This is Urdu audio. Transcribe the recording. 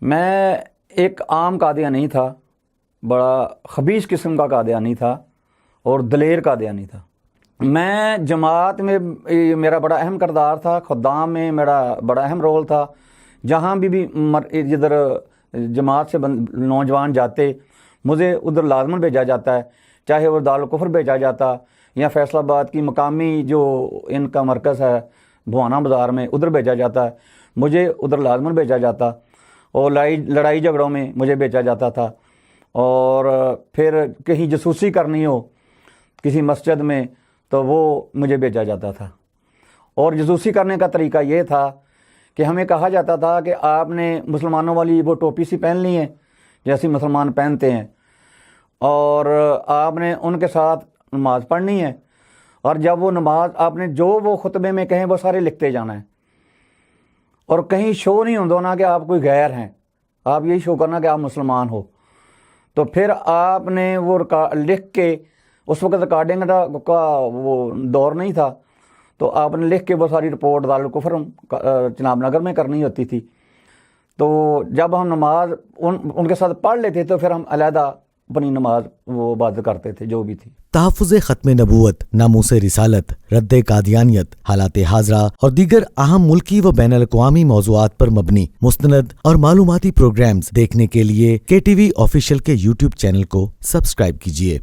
میں ایک عام قادیانی تھا، بڑا خبیث قسم کا قادیانی تھا اور دلیر قادیانی تھا۔ میں جماعت میں میرا بڑا اہم کردار تھا، خدام میں میرا بڑا اہم رول تھا۔ جہاں بھی جدھر جماعت سے نوجوان جاتے مجھے ادھر لازماً بھیجا جاتا ہے، چاہے وہ دارالکفر بھیجا جاتا یا فیصل آباد کی مقامی جو ان کا مرکز ہے بھوانا بازار میں ادھر بھیجا جاتا ہے، مجھے ادھر لازماً بھیجا جاتا، اور لڑائی جھگڑوں میں مجھے بھیجا جاتا تھا۔ اور پھر کہیں جاسوسی کرنی ہو کسی مسجد میں تو وہ مجھے بھیجا جاتا تھا۔ اور جاسوسی کرنے کا طریقہ یہ تھا کہ ہمیں کہا جاتا تھا کہ آپ نے مسلمانوں والی وہ ٹوپی سی پہن لی ہے جیسی مسلمان پہنتے ہیں، اور آپ نے ان کے ساتھ نماز پڑھنی ہے، اور جب وہ نماز آپ نے جو وہ خطبے میں کہیں وہ سارے لکھتے جانا ہے، اور کہیں شو نہیں ہونا کہ آپ کوئی غیر ہیں، آپ یہی شو کرنا کہ آپ مسلمان ہو۔ تو پھر آپ نے وہ لکھ کے، اس وقت ریکارڈنگ کا وہ دور نہیں تھا، تو آپ نے لکھ کے وہ ساری رپورٹ دارالکفر جناب نگر میں کرنی ہوتی تھی۔ تو جب ہم نماز ان کے ساتھ پڑھ لیتے تو پھر ہم علیحدہ اپنی نماز وہ عبادت کرتے تھے جو بھی تھی۔ تحفظ ختم نبوت، ناموس رسالت، رد قادیانیت، حالات حاضرہ اور دیگر اہم ملکی و بین الاقوامی موضوعات پر مبنی مستند اور معلوماتی پروگرامز دیکھنے کے لیے KTV آفیشیل کے YouTube چینل کو سبسکرائب کیجیے۔